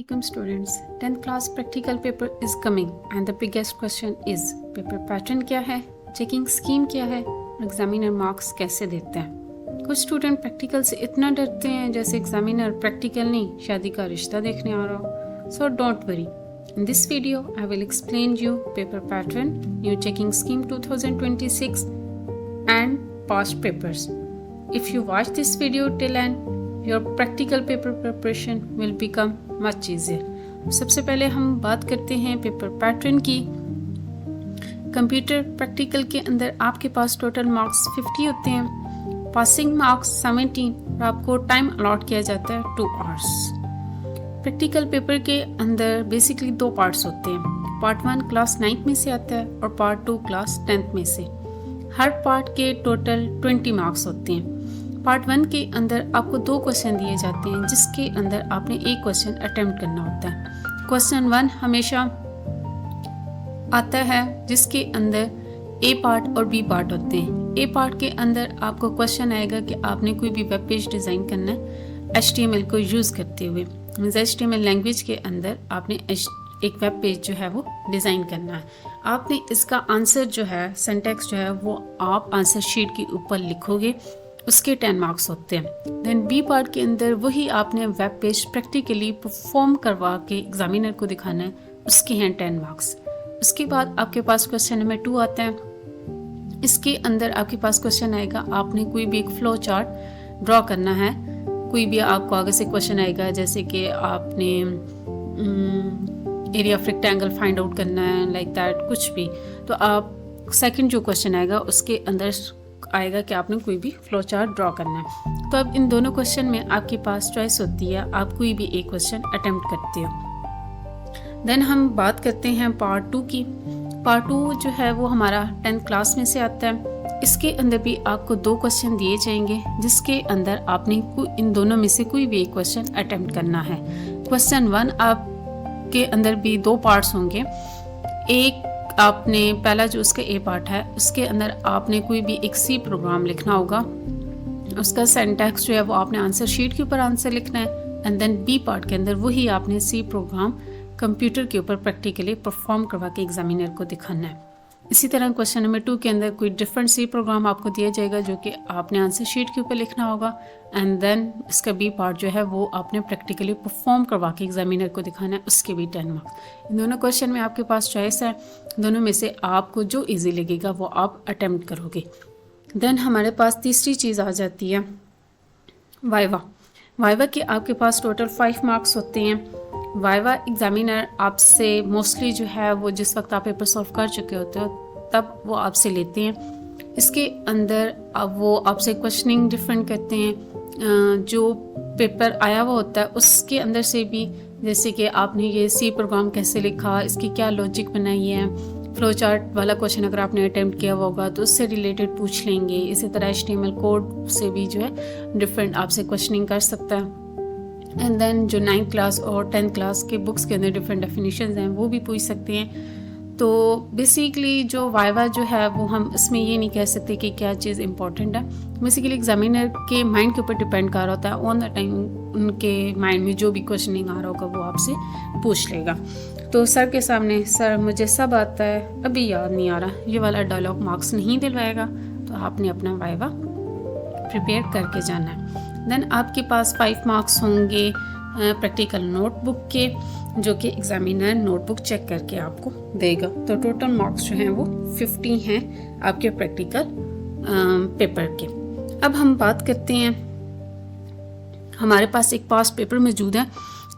Welcome students, 10th class practical paper is coming and the biggest question is paper pattern क्या है, checking scheme क्या है और examiner marks कैसे देते हैं। कुछ स्टूडेंट प्रैक्टिकल से इतना डरते हैं जैसे एग्जामिनर प्रैक्टिकल नहीं शादी का रिश्ता देखने आ रहा हो। So don't worry, in this video I will explain you paper pattern, new checking scheme 2026 and past papers. If you watch this video till end, your practical paper preparation will become much easier. सबसे पहले हम बात करते हैं paper pattern की। Computer practical के अंदर आपके पास टोटल मार्क्स 50 होते हैं, पासिंग मार्क्स 17 और आपको टाइम अलॉट किया जाता है 2 आवर्स। प्रैक्टिकल पेपर के अंदर बेसिकली 2 पार्ट्स होते हैं। पार्ट 1 क्लास 9th में से आता है और पार्ट 2 क्लास 10th में से। हर पार्ट के टोटल 20 मार्क्स होते हैं। पार्ट 1 के अंदर आपको 2 क्वेश्चन दिए जाते हैं जिसके अंदर आपने एक क्वेश्चन अटेम्प्ट करना होता है। क्वेश्चन 1 हमेशा आता है जिसके अंदर ए पार्ट और बी पार्ट होते हैं। ए पार्ट के अंदर आपको क्वेश्चन आएगा कि आपने कोई भी वेब पेज डिज़ाइन करना है HTML को यूज़ करते हुए। मीन्स HTML लैंग्वेज के अंदर आपने एक वेब पेज जो है वो डिज़ाइन करना है। आपने इसका आंसर जो है, सिंटैक्स जो है वो आप आंसर शीट के ऊपर लिखोगे, उसके 10 मार्क्स होते हैं। देन बी पार्ट के अंदर वही आपने वेब पेज प्रैक्टिकली परफॉर्म करवा के एग्जामिनर को दिखाना है, उसके हैं 10 मार्क्स। उसके बाद आपके पास क्वेश्चन नंबर 2 आता है। इसके अंदर आपके पास क्वेश्चन आएगा, आपने कोई भी एक फ्लो चार्ट ड्रॉ करना है। कोई भी आपको आगे से क्वेश्चन आएगा जैसे कि आपने area of rectangle find out करना है, लाइक दैट कुछ भी। तो आप सेकंड जो क्वेश्चन आएगा उसके अंदर आएगा कि आपने कोई भी फ्लो चार्ट ड्रॉ करना है। तो अब इन दोनों क्वेश्चन में आपके पास चॉइस होती है, आप कोई भी एक क्वेश्चन अटेम्प्ट करते हो। देन हम बात करते हैं पार्ट 2 की। पार्ट 2 जो है वो हमारा 10th क्लास में से आता है। इसके अंदर भी आपको 2 क्वेश्चन दिए जाएंगे जिसके अंदर आपने इन दोनों में से कोई भी एक क्वेश्चन अटेम्प्ट करना है। क्वेश्चन 1 आपके अंदर भी 2 पार्ट्स होंगे। एक आपने पहला जो उसका ए पार्ट है उसके अंदर आपने कोई भी एक सी प्रोग्राम लिखना होगा, उसका सिंटैक्स जो है वो आपने आंसर शीट के ऊपर आंसर लिखना है। एंड देन बी पार्ट के अंदर वही आपने सी प्रोग्राम कंप्यूटर के ऊपर प्रैक्टिकली परफॉर्म करवा के एग्जामिनर को दिखाना है। इसी तरह क्वेश्चन नंबर 2 के अंदर कोई डिफरेंट सी प्रोग्राम आपको दिया जाएगा जो कि आपने आंसर शीट के ऊपर लिखना होगा। एंड देन इसका बी पार्ट जो है वो आपने प्रैक्टिकली परफॉर्म करवा के एग्जामिनर को दिखाना है, उसके भी 10 मार्क्स। इन दोनों क्वेश्चन में आपके पास चॉइस है, दोनों में से आपको जो ईजी लगेगा वो आप अटेम्प्ट करोगे। देन हमारे पास तीसरी चीज़ आ जाती है वाइवा। वाइवा के आपके पास टोटल 5 मार्क्स होते हैं। वाइवा एग्जामिनर आपसे मोस्टली जो है वो जिस वक्त आप पेपर सॉल्व कर चुके होते हो तब वो आपसे लेते हैं। इसके अंदर अब वो आपसे क्वेश्चनिंग डिफरेंट करते हैं। जो पेपर आया हुआ होता है उसके अंदर से भी, जैसे कि आपने ये सी प्रोग्राम कैसे लिखा, इसकी क्या लॉजिक बनाई है। फ्लो चार्ट वाला क्वेश्चन अगर आपने अटेम्प्ट किया होगा तो उससे रिलेटेड पूछ लेंगे। इसी तरह HTML कोड से भी जो है डिफरेंट आपसे क्वेश्चनिंग कर सकता है। एंड देन जो 9th क्लास और 10th क्लास के बुक्स के अंदर डिफरेंट डेफिनेशंस हैं वो भी पूछ सकते हैं। तो बेसिकली जो वाइवा जो है वो हम इसमें ये नहीं कह सकते कि क्या चीज़ इंपॉर्टेंट है। बेसिकली एग्जामिनर के माइंड के ऊपर डिपेंड कर रहा होता है। ऑन द टाइम उनके माइंड में जो भी क्वेश्चनिंग आ रहा होगा वो आपसे पूछ लेगा। तो सर के सामने, सर मुझे सब आता है अभी याद नहीं आ रहा, ये वाला डायलॉग मार्क्स नहीं दिलवाएगा। तो आपने अपना वाइवा प्रिपेयर करके जाना है। देन आपके पास 5 मार्क्स होंगे प्रैक्टिकल नोटबुक के, जो कि एग्जामिनर नोटबुक चेक करके आपको देगा। तो टोटल मार्क्स जो हैं वो 50 हैं आपके प्रैक्टिकल पेपर के। अब हम बात करते हैं, हमारे पास एक पास पेपर मौजूद है।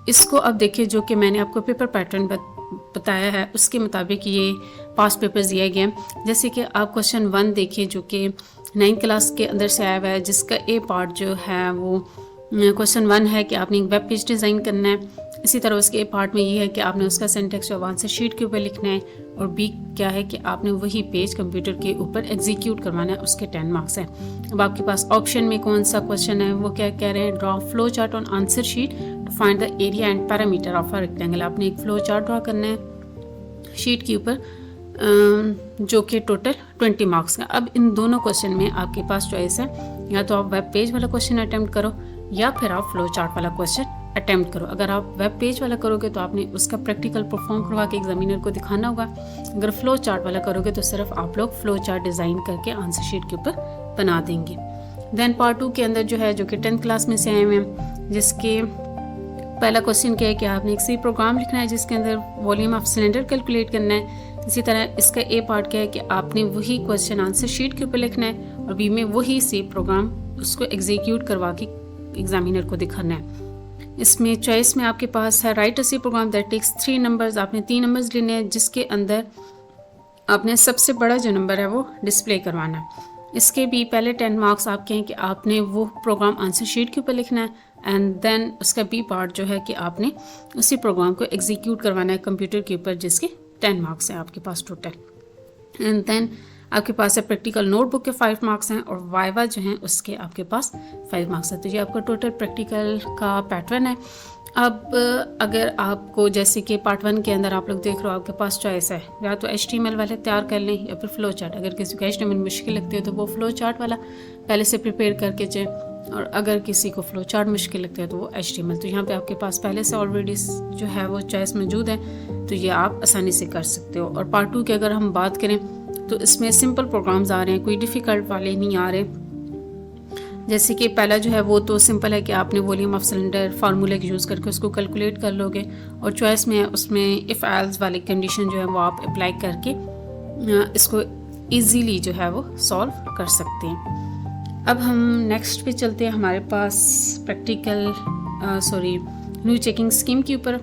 इसको अब देखिए, जो कि मैंने आपको पेपर पैटर्न बताया है उसके मुताबिक ये पास पेपर दिया गया है। जैसे कि आप क्वेश्चन 1 देखिए जो कि 9th क्लास के अंदर से आया हुआ है, जिसका ए पार्ट जो है वो क्वेश्चन 1 है कि आपने एक वेब पेज डिज़ाइन करना है। इसी तरह उसके ए पार्ट में ये है कि आपने उसका सिंटैक्स जो आंसर शीट के ऊपर लिखना है। और बी क्या है कि आपने वही पेज कंप्यूटर के ऊपर एग्जीक्यूट करवाना है, उसके 10 मार्क्स हैं। अब आपके पास ऑप्शन में कौन सा क्वेश्चन है, वो क्या कह रहे हैं, draw flow chart on answer sheet to find the area and parameter of a rectangle. आपने एक फ्लो चार्ट ड्रॉ करना है शीट के ऊपर जो कि टोटल 20 मार्क्स का। अब इन दोनों क्वेश्चन में आपके पास चॉइस है, या तो आप वेब पेज वाला क्वेश्चन अटेम्प्ट करो या फिर आप फ्लो चार्ट वाला क्वेश्चन अटेम्प्ट करो। अगर आप वेब पेज वाला करोगे तो आपने उसका प्रैक्टिकल परफॉर्म करवा के एग्जामिनर को दिखाना होगा। अगर फ्लो चार्ट वाला करोगे तो सिर्फ आप लोग फ्लो चार्ट डिज़ाइन करके आंसर शीट के ऊपर बना देंगे। देन पार्ट 2 के अंदर जो है, जो कि 10th क्लास में से आए हुए हैं, जिसके पहला क्वेश्चन क्या है कि आपने एक सी प्रोग्राम लिखना है जिसके अंदर वॉल्यूम ऑफ सिलेंडर कैलकुलेट करना है। इसी तरह इसका ए पार्ट क्या है कि आपने वही क्वेश्चन आंसर शीट के ऊपर लिखना है और बी में वही सी प्रोग्राम उसको एग्जीक्यूट करवा के एग्जामिनर को दिखाना है। इसमें चॉइस में आपके पास है write a C program that takes 3 numbers. आपने 3 नंबर्स लेने हैं जिसके अंदर आपने सबसे बड़ा जो नंबर है वो डिस्प्ले करवाना है। इसके भी पहले 10 मार्क्स आपके हैं कि आपने वो प्रोग्राम आंसर शीट के ऊपर लिखना है, एंड देन उसका बी पार्ट जो है कि आपने उसी प्रोग्राम को एग्जीक्यूट करवाना है कंप्यूटर के ऊपर, जिसके 10 मार्क्स हैं आपके पास टोटल। एंड देन आपके पास है प्रैक्टिकल नोटबुक के 5 मार्क्स हैं और वाइवा जो हैं उसके आपके पास 5 मार्क्स हैं। तो ये आपका टोटल प्रैक्टिकल का पैटर्न है। अब अगर आपको जैसे कि पार्ट 1 के अंदर आप लोग देख रहे हो, आपके पास चॉइस है या तो HTML वाले तैयार कर लें या फिर फ्लो चार्ट। अगर किसी को HTML मुश्किल लगती है तो वो फ्लो चार्ट वाला पहले से प्रिपेयर करके जाए, और अगर किसी को फ्लो चार्ट मुश्किल लगता है तो वो HTML। तो यहाँ पे आपके पास पहले से ऑलरेडी जो है वो चॉइस मौजूद है, तो ये आप आसानी से कर सकते हो। और पार्ट 2 की अगर हम बात करें तो इसमें सिंपल प्रोग्राम्स आ रहे हैं, कोई डिफ़िकल्ट वाले नहीं आ रहे। जैसे कि पहला जो है वो तो सिंपल है कि आपने volume of cylinder formula use करके उसको कैलकुलेट कर लोगे, और चॉइस में है उसमें इफ़ एल्स वाली कंडीशन जो है वो आप अप्लाई करके इसको ईजीली जो है वो सॉल्व कर सकते हैं। अब हम नेक्स्ट पे चलते हैं हमारे पास प्रैक्टिकल न्यू चेकिंग स्कीम के ऊपर,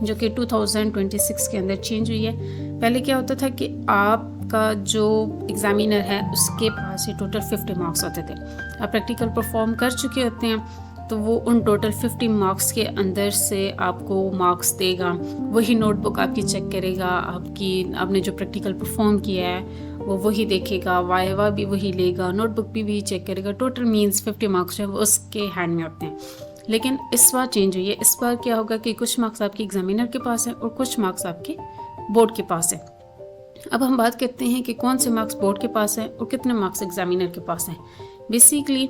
जो कि 2026 के अंदर चेंज हुई है। पहले क्या होता था कि आपका जो एग्ज़ामिनर है उसके पास ये टोटल 50 मार्क्स होते थे। आप प्रैक्टिकल परफॉर्म कर चुके होते हैं तो वो उन टोटल 50 मार्क्स के अंदर से आपको मार्क्स देगा। वही नोटबुक आपकी चेक करेगा, आपने जो प्रैक्टिकल परफॉर्म किया है वो वही देखेगा, वाइवा भी वही लेगा, नोटबुक भी चेक करेगा। टोटल मीन्स 50 मार्क्स जो है वो उसके हैंड में होते हैं। लेकिन इस बार चेंज हुई है। इस बार क्या होगा कि कुछ मार्क्स आपके एग्जामिनर के पास है और कुछ मार्क्स आपके बोर्ड के पास है। अब हम बात करते हैं कि कौन से मार्क्स बोर्ड के पास हैं और कितने मार्क्स एग्जामिनर के पास हैं। बेसिकली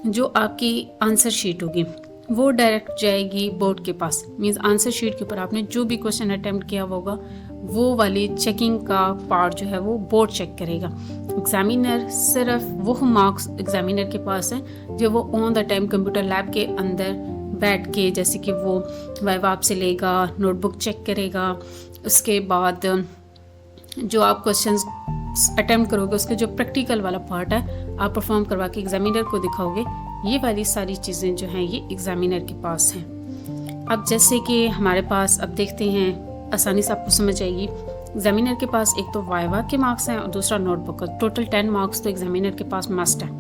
जो आपकी आंसर शीट होगी वो डायरेक्ट जाएगी बोर्ड के पास। मीन्स आंसर शीट के ऊपर आपने जो भी क्वेश्चन अटेम्प्ट किया होगा वो वाली चेकिंग का पार्ट जो है वो बोर्ड चेक करेगा। एग्जामिनर सिर्फ वो मार्क्स एग्जामिनर के पास है जो वो on the time computer lab के अंदर बैठ के, जैसे कि वो वाइवा आपसे लेगा, नोटबुक चेक करेगा, उसके बाद जो आप क्वेश्चंस अटेम्प्ट करोगे उसके जो प्रैक्टिकल वाला पार्ट है आप परफॉर्म करवा के एग्जामिनर को दिखाओगे। ये वाली सारी चीज़ें जो हैं ये एग्जामिनर के पास हैं। अब जैसे कि हमारे पास, अब देखते हैं, आसानी से आपको समझ आएगी। एग्जामिनर के पास एक तो वाइवा के मार्क्स हैं और दूसरा नोटबुक का। टोटल 10 मार्क्स तो एग्जामिनर के पास मस्ट है।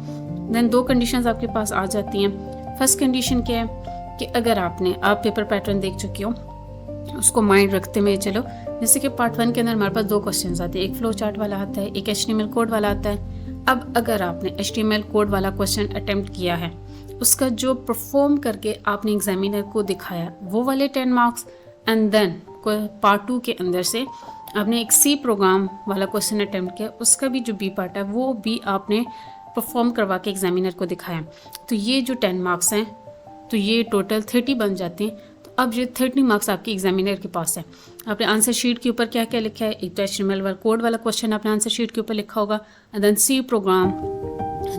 देन 2 कंडीशंस आपके पास आ जाती हैं। फर्स्ट कंडीशन क्या है कि अगर आप पेपर पैटर्न देख चुके हो उसको माइंड रखते हुए चलो। जैसे कि पार्ट 1 के अंदर हमारे पास 2 क्वेश्चंस आते हैं, एक फ्लो चार्ट वाला आता है, एक HTML कोड वाला आता है। अब अगर आपने HTML कोड वाला क्वेश्चन अटेम्प्ट किया है, उसका जो परफॉर्म करके आपने एग्जामिनर को दिखाया वो वाले 10 मार्क्स, एंड देन पार्ट 2 के अंदर से आपने एक सी प्रोग्राम वाला क्वेश्चन अटेम्प्ट किया, उसका भी जो बी पार्ट है वो भी आपने परफॉर्म करवा के एग्जामिनर को दिखाया। तो ये जो 10 मार्क्स हैं तो ये टोटल 30 बन जाते हैं। अब ये 30 मार्क्स आपके एग्जामिनर के पास है। आपने आंसर शीट के ऊपर क्या क्या लिखा है, एक तो HTML वाला कोड वाला क्वेश्चन आपने आंसर शीट के ऊपर लिखा होगा, एंड देन सी प्रोग्राम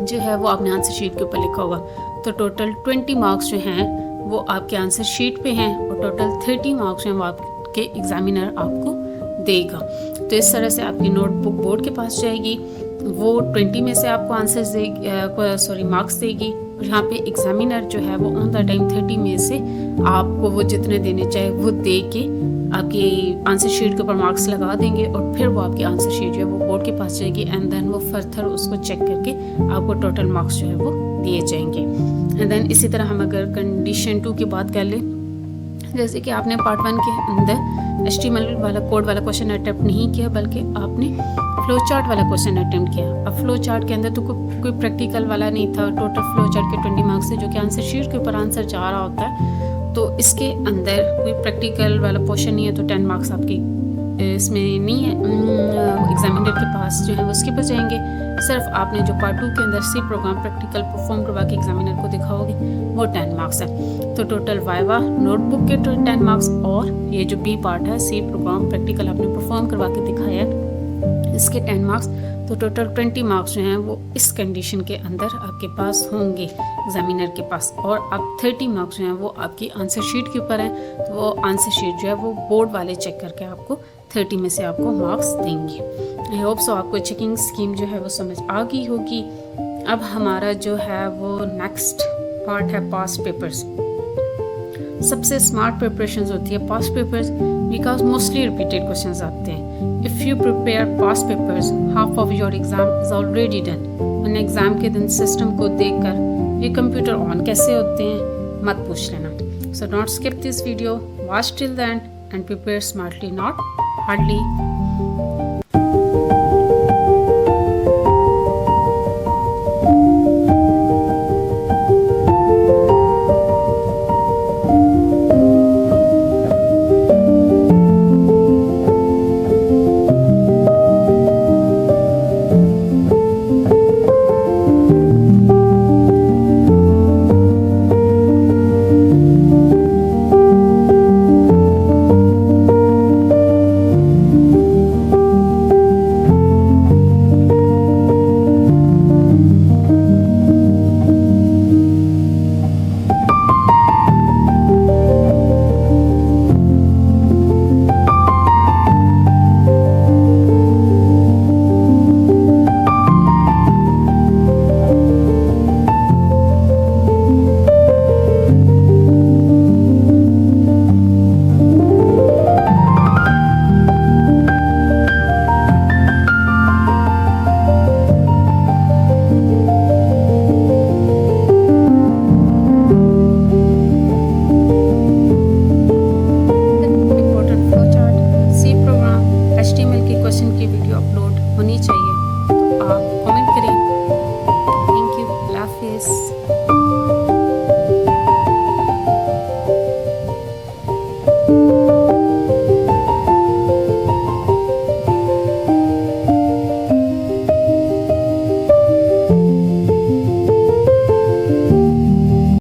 जो है वो आपने आंसर शीट के ऊपर लिखा होगा। तो टोटल 20 मार्क्स जो हैं वो आपके आंसर शीट पे हैं और टोटल 30 मार्क्स हैं वो आपके एग्जामिनर आपको देगा। तो इस तरह से आपकी नोटबुक बोर्ड के पास जाएगी, वो 20 में से आपको आंसर देगी, मार्क्स देगी, और यहाँ पे एग्जामिनर जो है वो ऑन द टाइम 30 में से आपको वो जितने देने चाहे वो दे के आपकी आंसर शीट के ऊपर मार्क्स लगा देंगे, और फिर वो आपकी आंसर शीट जो है वो बोर्ड के पास जाएगी, एंड देन वो फर्दर उसको चेक करके आपको टोटल मार्क्स जो है वो दिए जाएंगे। एंड देन इसी तरह हम अगर कंडीशन 2 की बात कर लें, जैसे कि आपने पार्ट 1 के अंदर HTML वाला कोड वाला क्वेश्चन अटेम्प्ट नहीं किया बल्कि आपने फ्लो चार्ट वाला क्वेश्चन अटेम्प्ट किया। अब फ्लो चार्ट के अंदर तो कोई प्रैक्टिकल वाला नहीं था। टोटल फ्लो चार्ट के 20 मार्क्स से जो कि आंसर शीट के ऊपर आंसर जा रहा होता है, तो इसके अंदर कोई प्रैक्टिकल वाला पोर्शन नहीं है, तो 10 मार्क्स आपके इसमें नहीं है, एग्जामिनर के पास जो है वो उसके पास जाएंगे। सिर्फ आपने जो पार्ट 2 के अंदर सी प्रोग्राम प्रैक्टिकल परफॉर्म करवा के एग्जामिनर को दिखाओगे वो 10 मार्क्स है। तो टोटल वाइवा नोटबुक के 10 मार्क्स और ये जो बी पार्ट है सी प्रोग्राम प्रैक्टिकल आपने परफॉर्म करवा के दिखाया है इसके 10 मार्क्स। तो टोटल 20 मार्क्स जो हैं वो इस कंडीशन के अंदर आपके पास होंगे एग्जामिनर के पास। और अब 30 मार्क्स जो हैं वो आपकी आंसर शीट के ऊपर हैं। तो वो आंसर शीट जो है वो बोर्ड वाले चेक करके आपको 30 में से आपको मार्क्स देंगे। आई होप सो आपको चेकिंग स्कीम जो है वो समझ आ गई होगी। अब हमारा जो है वो नेक्स्ट पार्ट है पास्ट पेपर्स। सबसे स्मार्ट प्रिपरेशन होती है past papers because mostly repeated questions आते हैं। If you prepare past papers half of your exam is already done. उन एग्ज़ाम के दिन सिस्टम को देखकर ये कंप्यूटर ऑन कैसे होते हैं मत पूछ लेना। So don't skip this video, watch till the end and prepare smartly, not hardly.